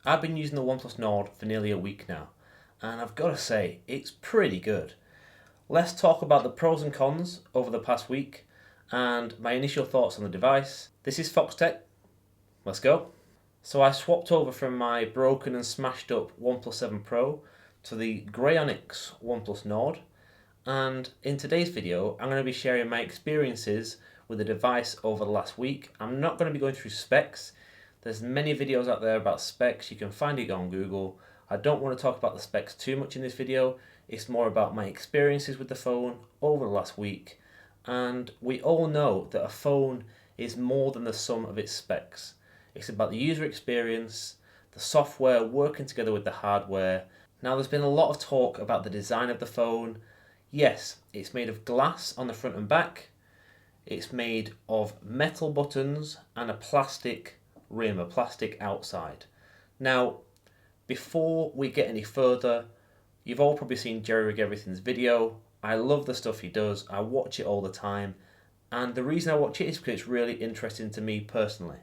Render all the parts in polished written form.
I've been using the OnePlus Nord for nearly a week now, and I've got to say, it's pretty good. Let's talk about the pros and cons over the past week and my initial thoughts on the device. This is Fox Tech. Let's go. So I swapped over from my broken and smashed up OnePlus 7 Pro to the grey onyx OnePlus Nord, and in today's video I'm going to be sharing my experiences with the device over the last week. I'm not going to be going through specs. There's many videos out there about specs, you can find it on Google. I don't want to talk about the specs too much in this video. It's more about my experiences with the phone over the last week. And we all know that a phone is more than the sum of its specs. It's about the user experience, the software working together with the hardware. Now, there's been a lot of talk about the design of the phone. Yes, it's made of glass on the front and back. It's made of metal buttons and a plastic rim, a plastic outside. Now, before we get any further, you've all probably seen Jerry Rig Everything's video. I love the stuff he does. I watch it all the time. And the reason I watch it is because it's really interesting to me personally.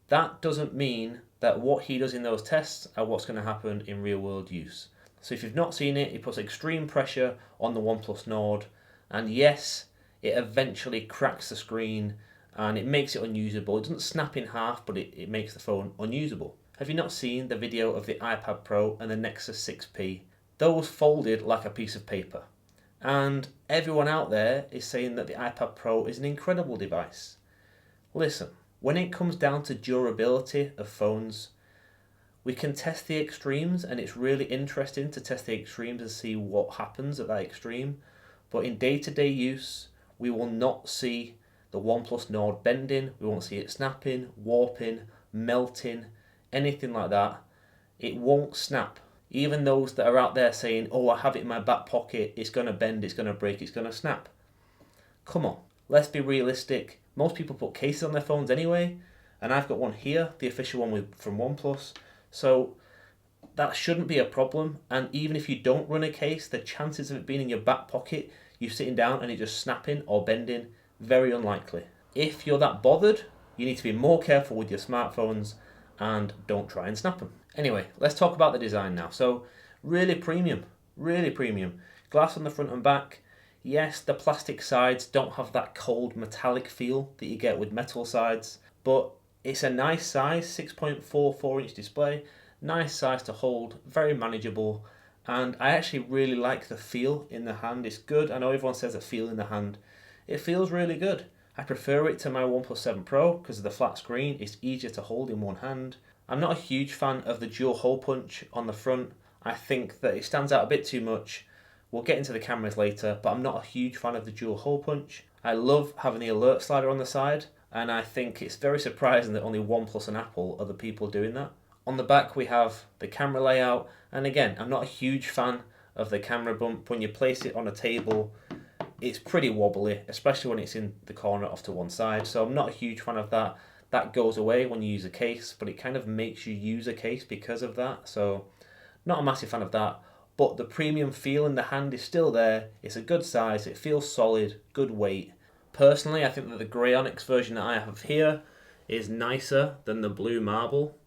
That doesn't mean that what he does in those tests are what's going to happen in real world use. So if you've not seen it, he puts extreme pressure on the OnePlus Nord. And yes, it eventually cracks the screen and it makes it unusable. It doesn't snap in half, but it makes the phone unusable. Have you not seen the video of the iPad Pro and the Nexus 6P? Those folded like a piece of paper. And everyone out there is saying that the iPad Pro is an incredible device. Listen, when it comes down to durability of phones, we can test the extremes, and it's really interesting to test the extremes and see what happens at that extreme. But in day-to-day use, we will not see the OnePlus Nord bending, we won't see it snapping, warping, melting, anything like that. It won't snap. Even those that are out there saying, oh, I have it in my back pocket, it's going to bend, it's going to break, it's going to snap. Come on, let's be realistic. Most people put cases on their phones anyway, and I've got one here, the official one from OnePlus. So that shouldn't be a problem, and even if you don't run a case, the chances of it being in your back pocket, you sitting down and it just snapping or bending, very unlikely. If you're that bothered, you need to be more careful with your smartphones and don't try and snap them. Anyway, let's talk about the design now. So, really premium. Glass on the front and back. Yes, the plastic sides don't have that cold metallic feel that you get with metal sides, but it's a nice size, 6.44-inch display. Nice size to hold, very manageable, and I actually really like the feel in the hand. It's good. I know everyone says the feel in the hand. It feels really good. I prefer it to my OnePlus 7 Pro because of the flat screen. It's easier to hold in one hand. I'm not a huge fan of the dual hole punch on the front. I think that it stands out a bit too much. We'll get into the cameras later, but I'm not a huge fan of the dual hole punch. I love having the alert slider on the side, and I think it's very surprising that only OnePlus and Apple are the people doing that. On the back we have the camera layout, and again, I'm not a huge fan of the camera bump. When you place it on a table, it's pretty wobbly, especially when it's in the corner off to one side, so I'm not a huge fan of that. That goes away when you use a case, but it kind of makes you use a case because of that, so not a massive fan of that. But the premium feel in the hand is still there. It's a good size, it feels solid, good weight. Personally, I think that the grey onyx version that I have here is nicer than the blue marble.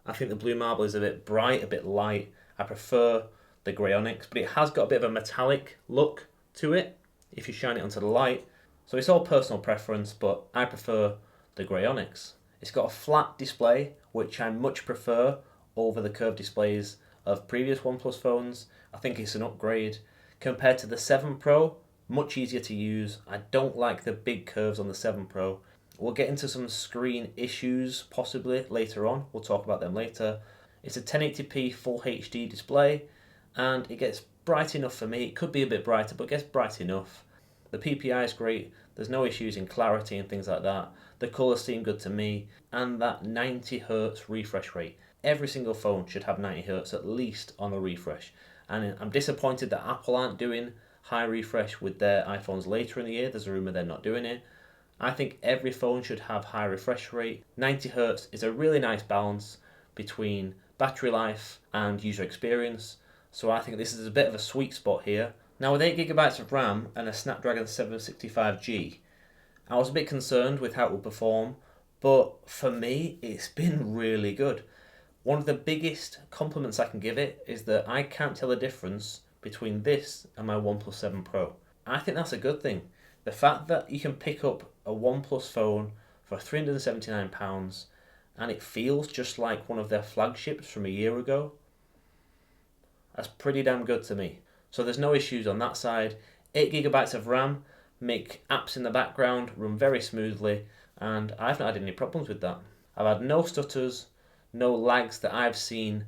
I think the blue marble is a bit bright, a bit light. I prefer the grey onyx, but it has got a bit of a metallic look to it if you shine it onto the light. So it's all personal preference, but I prefer the grey onyx. It's got a flat display, which I much prefer over the curved displays of previous OnePlus phones. I think it's an upgrade. Compared to the 7 Pro, much easier to use. I don't like the big curves on the 7 Pro. We'll get into some screen issues possibly later on. We'll talk about them later. It's a 1080p full HD display, and it gets bright enough for me. It could be a bit brighter, but it gets bright enough. The PPI is great. There's no issues in clarity and things like that. The colours seem good to me, and that 90Hz refresh rate. Every single phone should have 90Hz at least on the refresh. And I'm disappointed that Apple aren't doing high refresh with their iPhones later in the year. There's a rumour they're not doing it. I think every phone should have high refresh rate. 90Hz is a really nice balance between battery life and user experience. So I think this is a bit of a sweet spot here. Now with 8GB of RAM and a Snapdragon 765G, I was a bit concerned with how it would perform, but for me it's been really good. One of the biggest compliments I can give it is that I can't tell the difference between this and my OnePlus 7 Pro. I think that's a good thing. The fact that you can pick up a OnePlus phone for £379 and it feels just like one of their flagships from a year ago, that's pretty damn good to me. So there's no issues on that side. 8GB of RAM make apps in the background run very smoothly, and I've not had any problems with that. I've had no stutters, no lags that I've seen.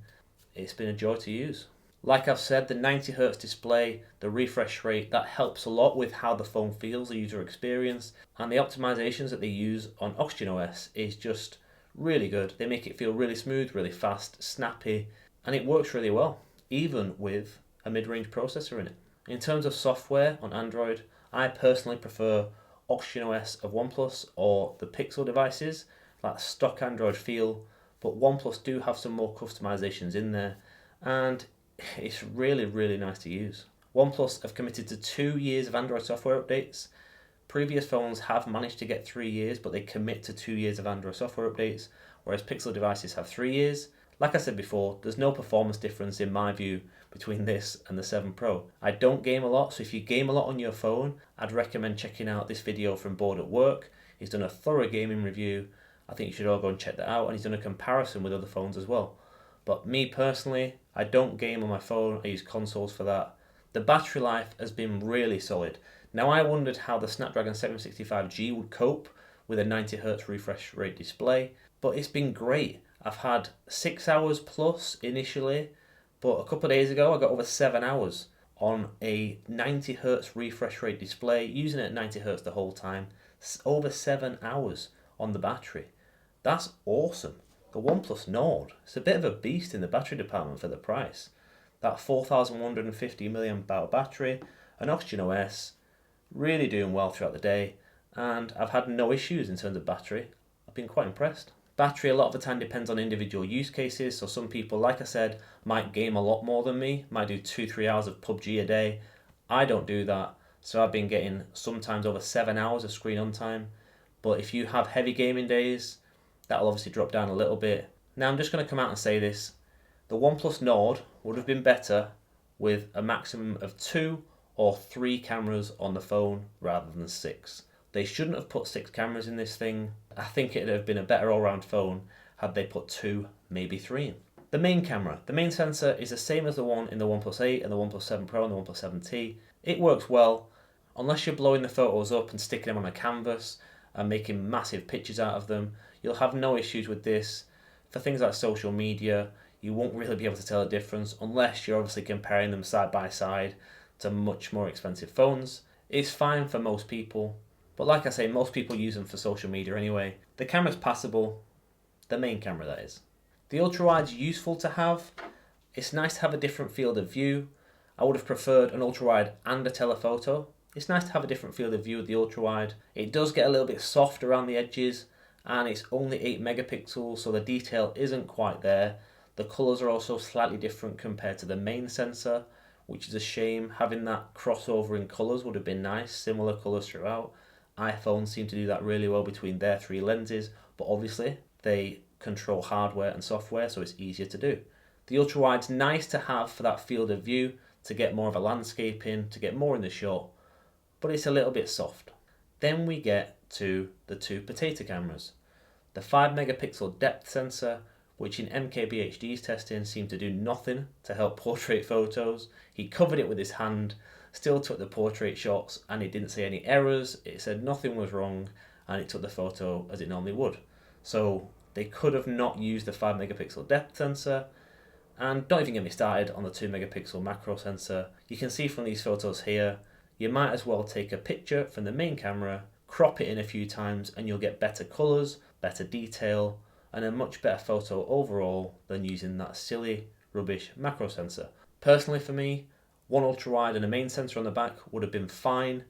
It's been a joy to use. Like I've said, the 90Hz display, the refresh rate, that helps a lot with how the phone feels, the user experience, and the optimizations that they use on Oxygen OS is just really good. They make it feel really smooth, really fast, snappy, and it works really well, even with a mid-range processor in it. In terms of software on Android, I personally prefer Oxygen OS of OnePlus or the Pixel devices, that stock Android feel, but OnePlus do have some more customizations in there, and it's really, really nice to use. OnePlus have committed to 2 years of Android software updates. Previous phones have managed to get 3 years, but they commit to 2 years of Android software updates, whereas Pixel devices have 3 years. Like I said before, there's no performance difference in my view between this and the 7 Pro. I don't game a lot, so if you game a lot on your phone, I'd recommend checking out this video from Bored at Work. He's done a thorough gaming review. I think you should all go and check that out, and he's done a comparison with other phones as well. But me personally, I don't game on my phone, I use consoles for that. The battery life has been really solid. Now I wondered how the Snapdragon 765G would cope with a 90Hz refresh rate display, but it's been great. I've had 6 hours plus initially, but a couple of days ago I got over 7 hours on a 90Hz refresh rate display, using it at 90Hz the whole time. Over 7 hours on the battery. That's awesome. The OnePlus Nord, it's a bit of a beast in the battery department for the price. That 4150 mAh battery, an Oxygen OS, really doing well throughout the day, and I've had no issues in terms of battery. I've been quite impressed. Battery a lot of the time depends on individual use cases, so some people, like I said, might game a lot more than me, might do 2-3 hours of PUBG a day. I don't do that, so I've been getting sometimes over 7 hours of screen on time. But if you have heavy gaming days, that'll obviously drop down a little bit. Now I'm just going to come out and say this. The OnePlus Nord would have been better with a maximum of 2 or 3 cameras on the phone rather than 6. They shouldn't have put 6 cameras in this thing. I think it'd have been a better all-round phone had they put 2, maybe 3 in. The main camera. The main sensor is the same as the one in the OnePlus 8 and the OnePlus 7 Pro and the OnePlus 7T. It works well, unless you're blowing the photos up and sticking them on a canvas and making massive pictures out of them. You'll have no issues with this. For things like social media, you won't really be able to tell a difference unless you're obviously comparing them side by side to much more expensive phones. It's fine for most people, but like I say, most people use them for social media anyway. The camera's passable, the main camera that is. The ultra-wide's useful to have. It's nice to have a different field of view. I would have preferred an ultra-wide and a telephoto. It's nice to have a different field of view with the ultra-wide. It does get a little bit soft around the edges, and it's only 8 megapixels, so the detail isn't quite there. The colours are also slightly different compared to the main sensor, which is a shame. Having that crossover in colours would have been nice, similar colours throughout. iPhones seem to do that really well between their 3 lenses, but obviously they control hardware and software, so it's easier to do. The ultra-wide's nice to have for that field of view, to get more of a landscaping, to get more in the shot, but it's a little bit soft. Then we get to the 2 potato cameras. The 5 megapixel depth sensor, which in MKBHD's testing seemed to do nothing to help portrait photos. He covered it with his hand, still took the portrait shots, and it didn't say any errors, it said nothing was wrong, and it took the photo as it normally would. So they could have not used the 5 megapixel depth sensor, and don't even get me started on the 2 megapixel macro sensor. You can see from these photos here, you might as well take a picture from the main camera, crop it in a few times, and you'll get better colours, better detail, and a much better photo overall than using that silly, rubbish macro sensor. Personally for me, one ultra-wide and a main sensor on the back would have been fine.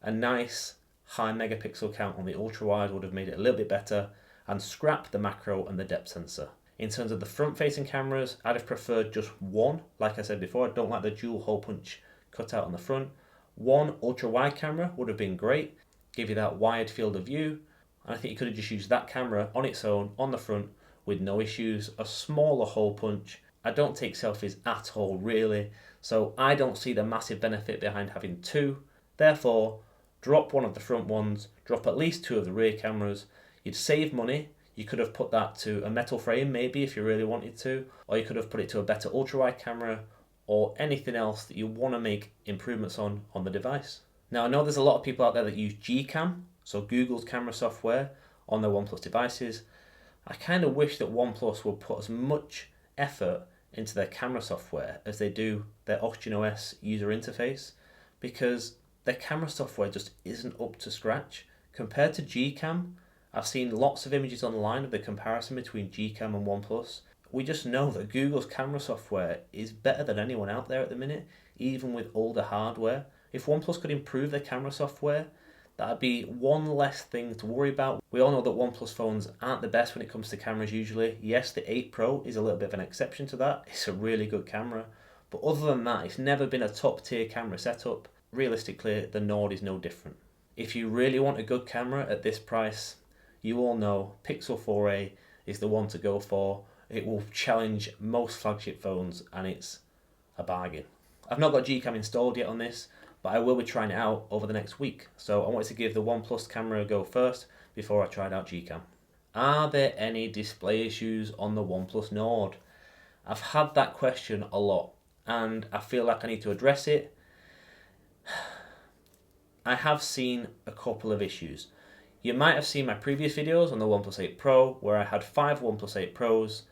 A nice high megapixel count on the ultra-wide would have made it a little bit better, and scrap the macro and the depth sensor. In terms of the front-facing cameras, I'd have preferred just one. Like I said before, I don't like the dual hole punch cutout on the front. One ultra-wide camera would have been great, give you that wide field of view, and I think you could have just used that camera on its own on the front with no issues, a smaller hole punch. I don't take selfies at all really, so I don't see the massive benefit behind having two. Therefore, drop one of the front ones, drop at least two of the rear cameras. You'd save money. You could have put that to a metal frame maybe if you really wanted to, or you could have put it to a better ultra-wide camera or anything else that you want to make improvements on the device. Now I know there's a lot of people out there that use Gcam, so Google's camera software, on their OnePlus devices. I kind of wish that OnePlus would put as much effort into their camera software as they do their Oxygen OS user interface, because their camera software just isn't up to scratch. Compared to Gcam, I've seen lots of images online of the comparison between Gcam and OnePlus. We just know that Google's camera software is better than anyone out there at the minute, even with older hardware. If OnePlus could improve their camera software, that'd be one less thing to worry about. We all know that OnePlus phones aren't the best when it comes to cameras usually. Yes, the 8 Pro is a little bit of an exception to that. It's a really good camera. But other than that, it's never been a top tier camera setup. Realistically, the Nord is no different. If you really want a good camera at this price, you all know Pixel 4a is the one to go for. It will challenge most flagship phones and it's a bargain. I've not got Gcam installed yet on this, but I will be trying it out over the next week. So I wanted to give the OnePlus camera a go first before I tried out Gcam. Are there any display issues on the OnePlus Nord? I've had that question a lot and I feel like I need to address it. I have seen a couple of issues. You might have seen my previous videos on the OnePlus 8 Pro where I had 5 OnePlus 8 Pros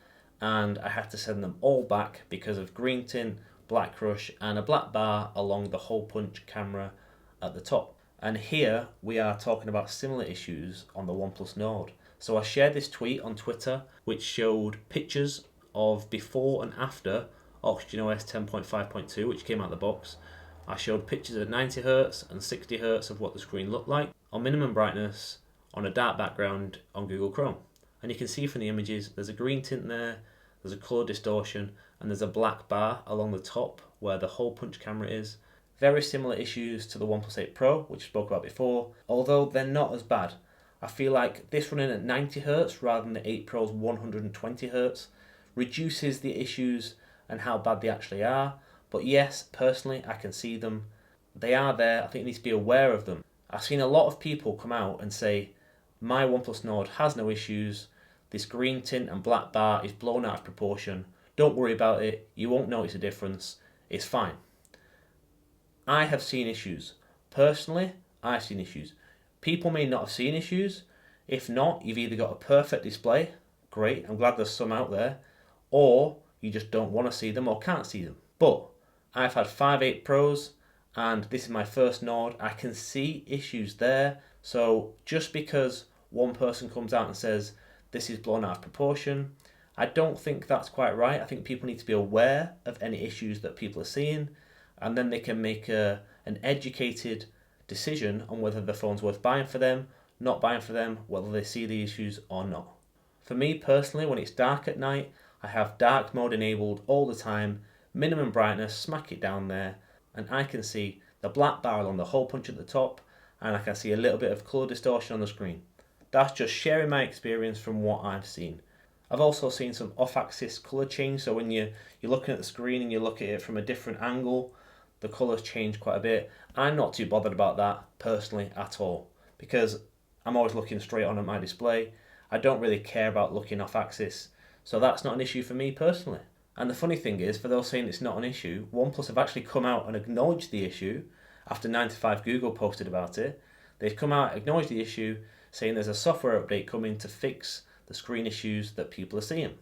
and I had to send them all back because of green tint, black crush and a black bar along the hole punch camera at the top. And here we are talking about similar issues on the OnePlus Nord. So I shared this tweet on Twitter which showed pictures of before and after Oxygen OS 10.5.2 which came out of the box. I showed pictures at 90Hz and 60Hz of what the screen looked like on minimum brightness on a dark background on Google Chrome. And you can see from the images there's a green tint there, there's a colour distortion and there's a black bar along the top where the hole punch camera is. Very similar issues to the OnePlus 8 Pro which I spoke about before, although they're not as bad. I feel like this running at 90Hz rather than the 8 Pro's 120Hz reduces the issues and how bad they actually are. But yes, personally I can see them. They are there, I think you need to be aware of them. I've seen a lot of people come out and say, my OnePlus Nord has no issues, this green tint and black bar is blown out of proportion, don't worry about it, you won't notice a difference, it's fine. I have seen issues. Personally, I've seen issues. People may not have seen issues. If not, you've either got a perfect display, great, I'm glad there's some out there, or you just don't want to see them or can't see them. But I've had 5 8 Pros and this is my first Nord. I can see issues there. So just because one person comes out and says this is blown out of proportion, I don't think that's quite right. I think people need to be aware of any issues that people are seeing and then they can make an educated decision on whether the phone's worth buying for them, not buying for them, whether they see the issues or not. For me personally, when it's dark at night, I have dark mode enabled all the time, minimum brightness, smack it down there, and I can see the black bar along the hole punch at the top and I can see a little bit of colour distortion on the screen. That's just sharing my experience from what I've seen. I've also seen some off-axis colour change, so when you're looking at the screen and you look at it from a different angle, the colours change quite a bit. I'm not too bothered about that personally at all because I'm always looking straight on at my display. I don't really care about looking off-axis, so that's not an issue for me personally. And the funny thing is, for those saying it's not an issue, OnePlus have actually come out and acknowledged the issue after 9to5 Google posted about it. They've come out, acknowledged the issue, saying there's a software update coming to fix the screen issues that people are seeing.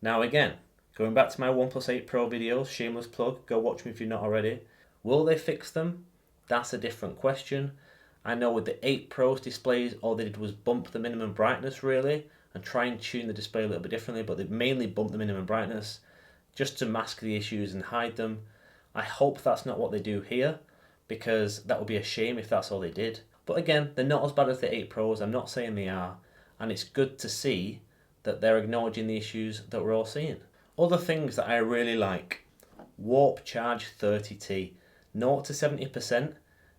Now again, going back to my OnePlus 8 Pro videos, shameless plug, go watch me if you're not already. Will they fix them? That's a different question. I know with the 8 Pro's displays, all they did was bump the minimum brightness really and try and tune the display a little bit differently, but they mainly bumped the minimum brightness just to mask the issues and hide them. I hope that's not what they do here because that would be a shame if that's all they did. But again, they're not as bad as the 8 Pros, I'm not saying they are, and it's good to see that they're acknowledging the issues that we're all seeing. Other things that I really like, Warp Charge 30T, 0 to 70%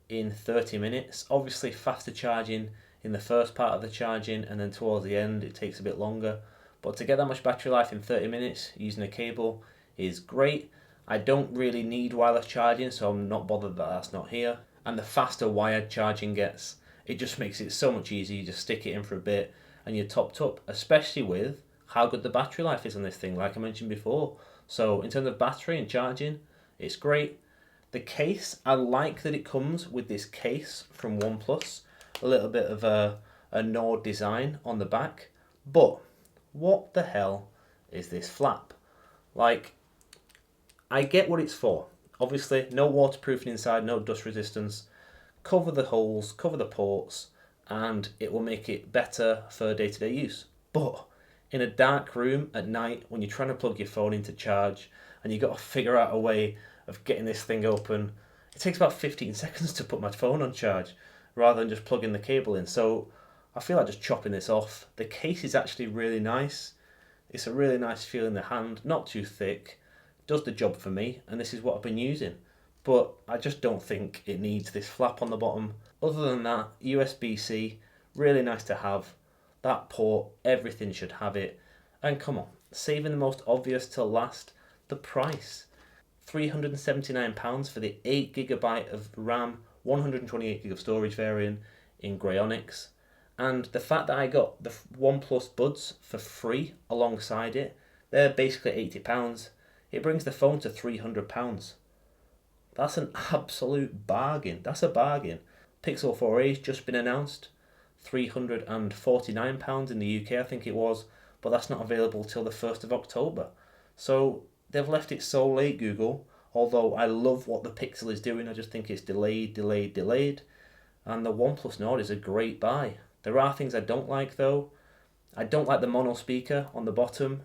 in 30 minutes, obviously faster charging in the first part of the charging and then towards the end it takes a bit longer, but to get that much battery life in 30 minutes using a cable is great. I don't really need wireless charging, so I'm not bothered that that's not here. And the faster wired charging gets, it just makes it so much easier. You just stick it in for a bit and you're topped up, especially with how good the battery life is on this thing, like I mentioned before. So in terms of battery and charging, it's great. The case, I like that it comes with this case from OnePlus, a little bit of a Nord design on the back, but what the hell is this flap? Like, I get what it's for. Obviously, no waterproofing inside, no dust resistance. Cover the holes, cover the ports, and it will make it better for day-to-day use. But in a dark room at night, when you're trying to plug your phone in to charge, and you've got to figure out a way of getting this thing open, it takes about 15 seconds to put my phone on charge, rather than just plugging the cable in. So I feel like just chopping this off. The case is actually really nice. It's a really nice feel in the hand, not too thick, does the job for me, and this is what I've been using. But I just don't think it needs this flap on the bottom. Other than that, USB-C, really nice to have. That port, everything should have it. And come on, saving the most obvious till last, the price. £379 for the 8GB of RAM, 128GB of storage variant in grey onyx. And the fact that I got the OnePlus Buds for free alongside it, they're basically £80. It brings the phone to £300. That's an absolute bargain. That's a bargain. Pixel 4a's just been announced. £349 in the UK, I think it was, but that's not available till the 1st of October. So they've left it so late, Google, although I love what the Pixel is doing. I just think it's delayed. And the OnePlus Nord is a great buy. There are things I don't like though. I don't like the mono speaker on the bottom.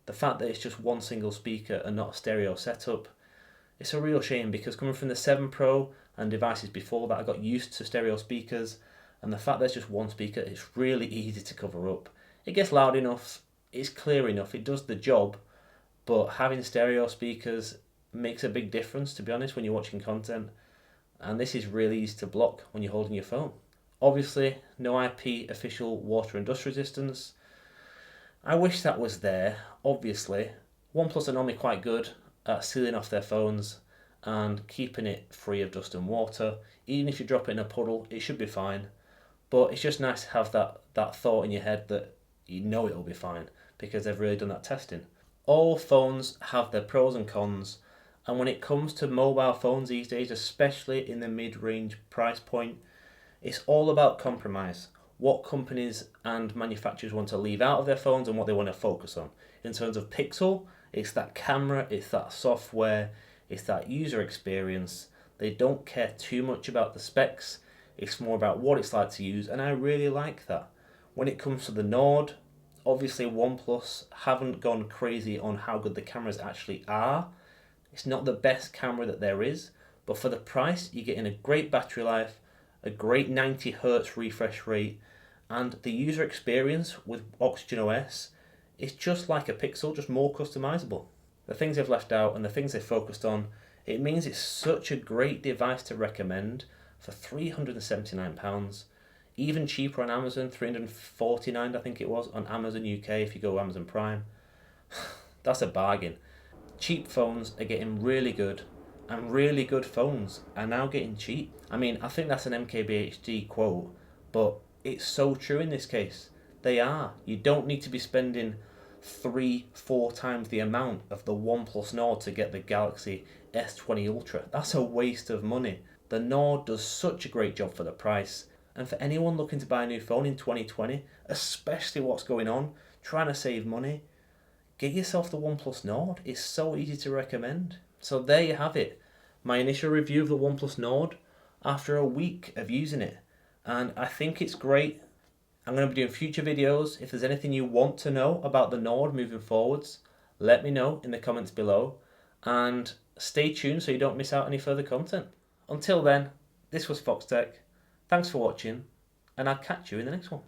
The fact that it's just one single speaker and not a stereo setup. It's a real shame because coming from the 7 Pro and devices before that, I got used to stereo speakers, and the fact there's just one speaker, it's really easy to cover up. It gets loud enough, it's clear enough, it does the job, but having stereo speakers makes a big difference, to be honest, when you're watching content, and this is really easy to block when you're holding your phone. Obviously, no IP official water and dust resistance. I wish that was there, obviously. OnePlus are normally quite good at sealing off their phones and keeping it free of dust and water. Even if you drop it in a puddle, it should be fine. But it's just nice to have that thought in your head that you know it'll be fine because they've really done that testing. All phones have their pros and cons, and when it comes to mobile phones these days, especially in the mid-range price point, it's all about compromise. What companies and manufacturers want to leave out of their phones and what they want to focus on. In terms of Pixel, it's that camera, it's that software, it's that user experience. They don't care too much about the specs. It's more about what it's like to use, and I really like that. When it comes to the Nord, obviously OnePlus haven't gone crazy on how good the cameras actually are. It's not the best camera that there is, but for the price, you're getting a great battery life, a great 90 Hz refresh rate, and the user experience with Oxygen OS is just like a Pixel, just more customizable. The things they've left out and the things they've focused on, it means it's such a great device to recommend for £379. Even cheaper on Amazon, $349 I think it was on Amazon UK if you go Amazon Prime. That's a bargain. Cheap phones are getting really good, and really good phones are now getting cheap. I mean, I think that's an MKBHD quote, but it's so true in this case. They are. You don't need to be spending 3-4 times the amount of the OnePlus Nord to get the Galaxy S20 Ultra. That's a waste of money. The Nord does such a great job for the price, and for anyone looking to buy a new phone in 2020, especially what's going on, trying to save money, get yourself the OnePlus Nord. It's so easy to recommend. So there you have it. My initial review of the OnePlus Nord after a week of using it. And I think it's great. I'm going to be doing future videos. If there's anything you want to know about the Nord moving forwards, let me know in the comments below. And stay tuned so you don't miss out any further content. Until then, this was Fox Tech. Thanks for watching, and I'll catch you in the next one.